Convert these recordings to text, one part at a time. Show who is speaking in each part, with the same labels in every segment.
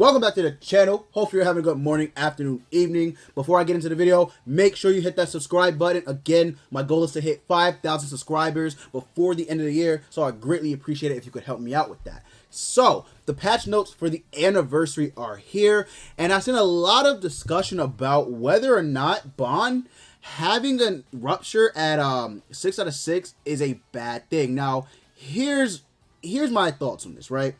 Speaker 1: Welcome back to the channel. Hope you're having a good morning, afternoon, evening. Before I get into the video, make sure you hit that subscribe button. Again, my goal is to hit 5,000 subscribers before the end of the year, so I'd greatly appreciate it if you could help me out with that. So, the patch notes for the anniversary are here, and I've seen a lot of discussion about whether or not Bond having a rupture at 6 out of 6 is a bad thing. Now, here's my thoughts on this, right?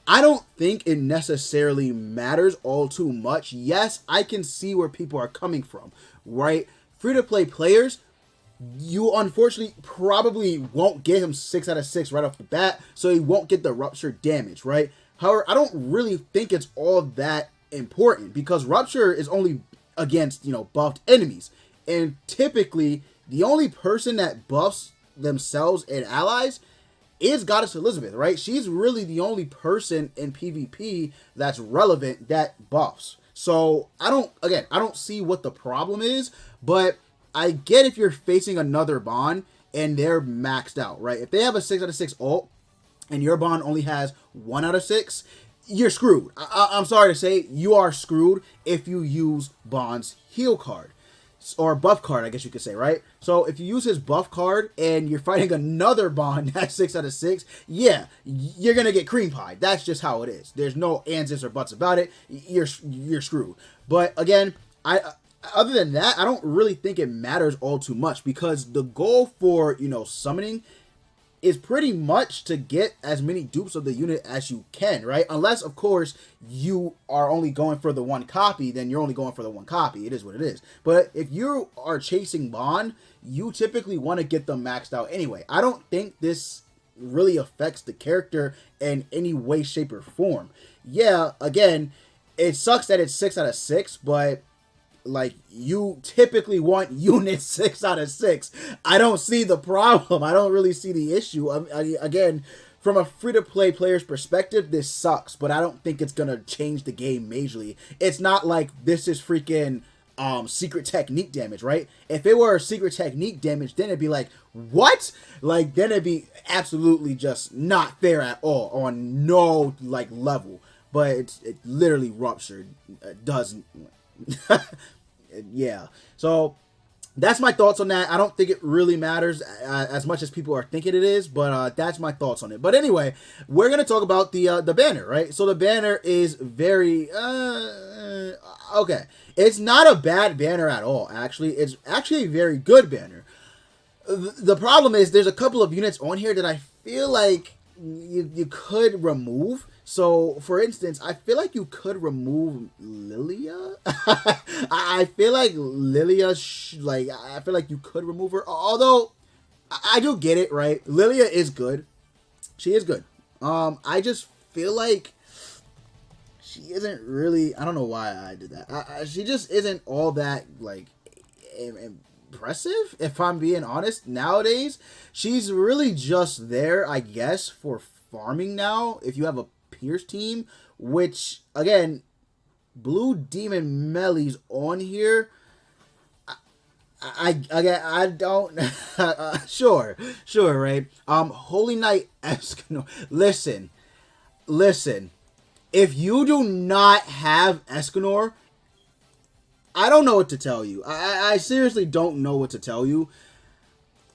Speaker 1: I don't think it necessarily matters all too much. Yes, I can see where people are coming from, right? Free-to-play players, you unfortunately probably won't get him 6 out of 6 right off the bat, so he won't get the rupture damage, right? However, I don't really think it's all that important because rupture is only against, buffed enemies. And typically, the only person that buffs themselves and allies is Goddess Elizabeth, right? She's really the only person in PvP that's relevant that buffs. So I don't see what the problem is, but I get if you're facing another Bond and they're maxed out, right? If they have a 6 out of 6 ult and your Bond only has 1 out of 6, you're screwed. I'm sorry to say, you are screwed if you use Bond's heal card. Or buff card, I guess you could say, right? So if you use his buff card and you're fighting another Bond that's 6 out of 6, yeah, you're gonna get cream pie. That's just how it is. There's no ands, ifs, or buts about it. You're screwed. But again, other than that, I don't really think it matters all too much because the goal for summoning is pretty much to get as many dupes of the unit as you can, right? Unless, of course, you are only going for the one copy, then you're only going for the one copy. It is what it is. But if you are chasing Bond, you typically want to get them maxed out anyway. I don't think this really affects the character in any way, shape, or form. Yeah, again, it sucks that it's 6 out of 6, but like, you typically want units 6 out of 6. I don't see the problem. I don't really see the issue. Again, from a free-to-play player's perspective, this sucks, but I don't think it's going to change the game majorly. It's not like this is freaking secret technique damage, right? If it were secret technique damage, then it'd be like, what? Like, then it'd be absolutely just not fair at all on no, like, level. But it literally ruptured. It doesn't... Yeah, so that's my thoughts on that. I don't think it really matters as much as people are thinking it is, but that's my thoughts on it. But anyway, we're gonna talk about the banner, right? So the banner is very okay. It's not a bad banner at all. Actually, it's actually a very good banner. The problem is there's a couple of units on here that I feel like you could remove. So, for instance, I feel like you could remove Lilia. I feel like Lilia, I feel like you could remove her. Although, I do get it, right? Lilia is good. She is good. I just feel like she isn't really, I don't know why I did that. She just isn't all that, like, impressive, if I'm being honest. Nowadays, she's really just there, I guess, for farming now. If you have a Pierce team, which again, Blue Demon Melly's on here. I don't sure, right? Holy Knight Escanor. Listen. If you do not have Escanor, I don't know what to tell you. I seriously don't know what to tell you.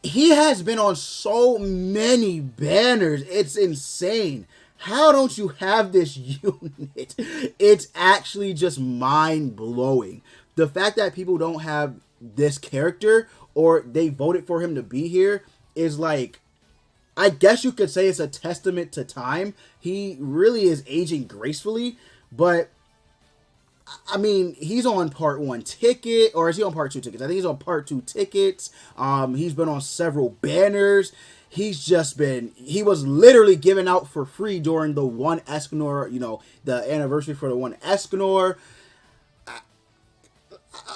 Speaker 1: He has been on so many banners. It's insane. How don't you have this unit? It's actually just mind-blowing. The fact that people don't have this character or they voted for him to be here is like, I guess you could say it's a testament to time. He really is aging gracefully, but I mean, he's on part 1 ticket, or is he on part 2 tickets? I think he's on part 2 tickets. He's been on several banners. He was literally given out for free during the one Escanor, the anniversary for the one Escanor.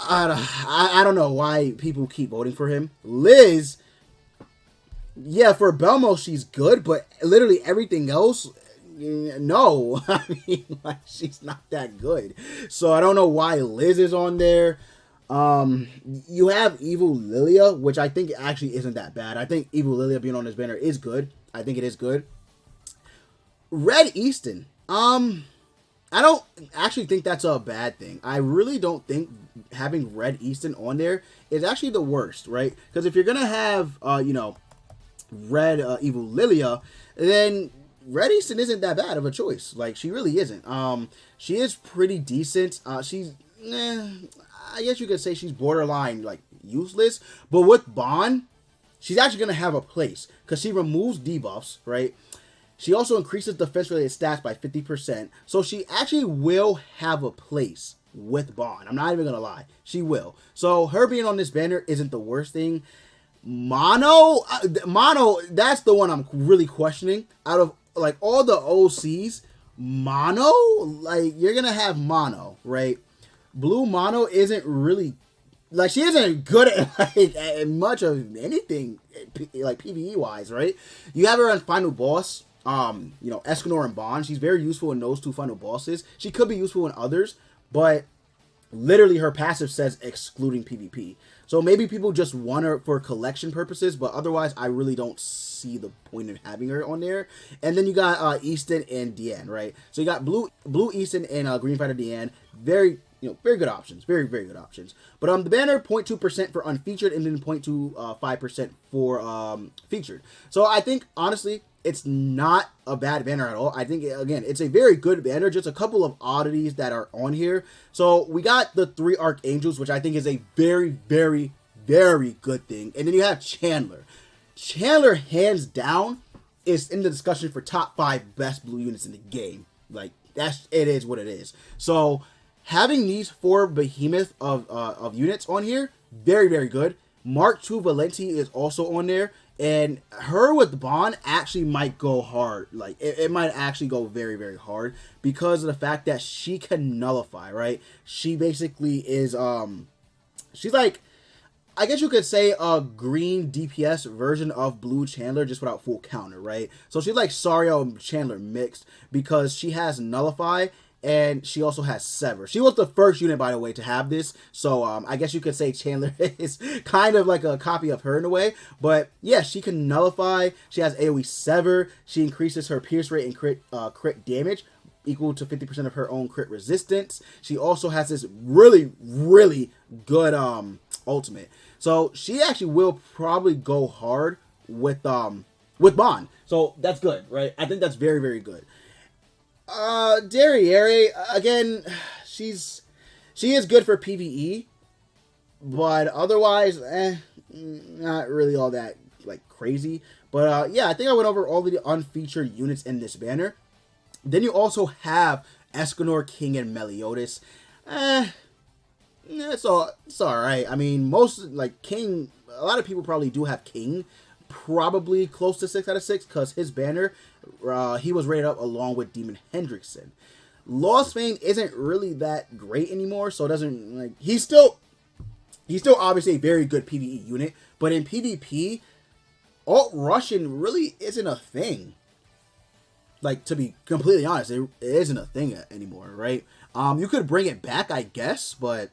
Speaker 1: I don't know why people keep voting for him. Liz, yeah, for Belmo, she's good, but literally everything else, no. I mean, like, she's not that good. So I don't know why Liz is on there. You have Evil Lilia, which I think actually isn't that bad. I think Evil Lilia being on this banner is good. I think it is good. Red Easton. I don't actually think that's a bad thing. I really don't think having Red Easton on there is actually the worst, right? Because if you're gonna have, you know, Red Evil Lilia, then Red Easton isn't that bad of a choice. Like, she really isn't. She is pretty decent. She's, I guess you could say she's borderline like useless. But with Bond, she's actually gonna have a place because she removes debuffs, right? She also increases defense-related stats by 50%. So she actually will have a place with Bond. I'm not even going to lie. She will. So her being on this banner isn't the worst thing. Mono, that's the one I'm really questioning. Out of, like, all the OCs, Mono, like, you're going to have Mono, right? Blue Mono isn't really, like, she isn't good at, like, at much of anything, like, PvE-wise, right? You have her on Final Boss. You know, Escanor and Bond. She's very useful in those two final bosses. She could be useful in others, but literally her passive says excluding PvP. So maybe people just want her for collection purposes, but otherwise I really don't see the point of having her on there. And then you got Easton and Deanne, right? So you got blue Easton and green fighter Deanne. Very, you know, very good options. Very, very good options. But the banner 0.2% for unfeatured and then 0.25% for featured. So I think honestly it's not a bad banner at all. I think, again, it's a very good banner. Just a couple of oddities that are on here. So we got the 3 Archangels, which I think is a very, very, very good thing. And then you have Chandler. Chandler, hands down, is in the discussion for top 5 best blue units in the game. Like, it is what it is. So having these 4 behemoth of units on here, very, very good. Mark II Valenti is also on there. And her with Bond actually might go hard. Like, it might actually go very, very hard because of the fact that she can nullify, right? She basically is, she's like, I guess you could say a green DPS version of Blue Chandler just without full counter, right? So she's like Sario and Chandler mixed because she has nullify and she also has Sever. She was the first unit, by the way, to have this. So I guess you could say Chandler is kind of like a copy of her in a way. But yeah, she can nullify. She has AoE Sever. She increases her pierce rate and crit damage equal to 50% of her own crit resistance. She also has this really, really good ultimate. So she actually will probably go hard with Bond. So that's good, right? I think that's very, very good. Derriere, again, she is good for PvE, but otherwise, not really all that, like, crazy. But, yeah, I think I went over all of the unfeatured units in this banner. Then you also have Escanor, King, and Meliodas. It's alright. I mean, most, like, King, a lot of people probably do have King, probably close to 6 out of 6, because his banner, he was rated up along with Demon Hendrickson. Lost Fane isn't really that great anymore, so it doesn't, like, he's still obviously a very good PvE unit, but in PvP, Alt Russian really isn't a thing. Like, to be completely honest, it isn't a thing anymore, right? You could bring it back, I guess, but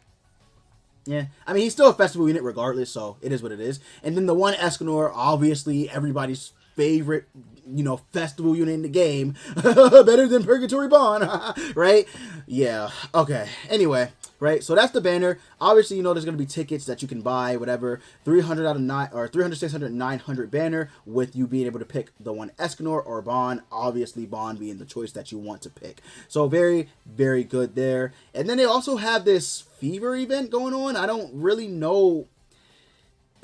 Speaker 1: yeah, I mean, he's still a festival unit regardless, so it is what it is. And then the one Escanor, obviously everybody's favorite, you know, festival unit in the game. Better than Purgatory Bond, right? Yeah, okay. Anyway, right, so that's the banner. Obviously, you know, there's going to be tickets that you can buy, whatever. 300 out of 9, or 300, 600, 900 banner, with you being able to pick the one Escanor or Bond. Obviously, Bond being the choice that you want to pick. So very, very good there. And then they also have this Fever event going on. I don't really know.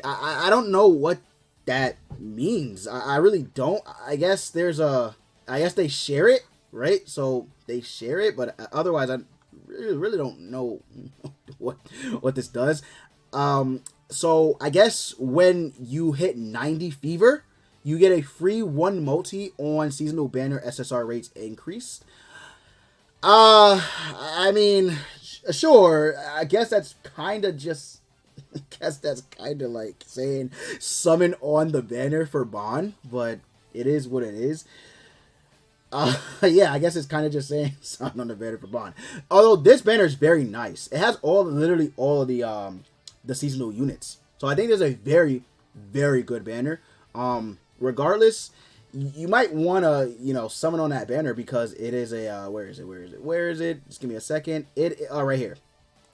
Speaker 1: I don't know what that means. I really don't. I guess I guess they share it, right? So they share it, but otherwise I really don't know what this does. So I guess when you hit 90 fever, you get a free 1 multi on seasonal banner SSR rates increased. I mean, sure, I guess that's kind of just, I guess that's kind of like saying summon on the banner for Bond, but it is what it is. Yeah, I guess it's kind of just saying summon on the banner for Bond. Although this banner is very nice. It has literally all of the seasonal units. So I think there's a very, very good banner. Regardless, you might want to, you know, summon on that banner because it is a, where is it? Just give me a second. Right here.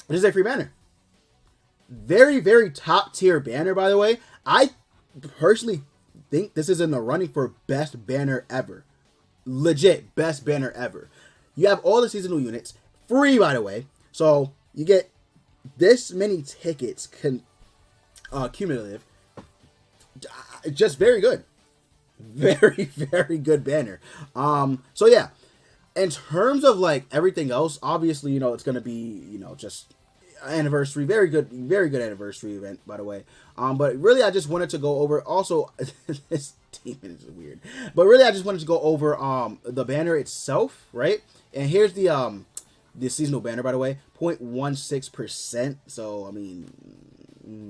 Speaker 1: It is a free banner. Very, very top tier banner, by the way. I personally think this is in the running for best banner ever. Legit, best banner ever. You have all the seasonal units, free, by the way. So, you get this many tickets cumulative. Just very good. Very, very good banner. So yeah, in terms of like everything else, obviously, you know, it's gonna be, you know, just anniversary, very good anniversary event, by the way. But really, I just wanted to go over also this demon is weird, but really, I just wanted to go over the banner itself, right? And here's the seasonal banner, by the way, 0.16%. So I mean,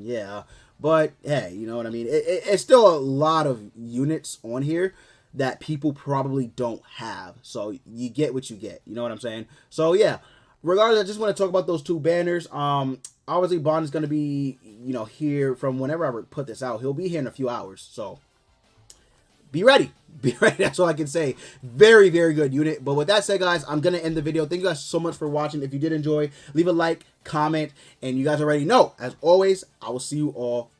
Speaker 1: yeah. But hey, you know what I mean? It's still a lot of units on here that people probably don't have. So you get what you get. You know what I'm saying? So yeah, regardless, I just want to talk about those two banners. Obviously Bond is going to be, you know, here from whenever I put this out. He'll be here in a few hours. So be ready. Be ready. That's all I can say. Very, very good unit. But with that said, guys, I'm going to end the video. Thank you guys so much for watching. If you did enjoy, leave a like, comment, and you guys already know, as always, I will see you all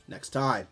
Speaker 1: next time.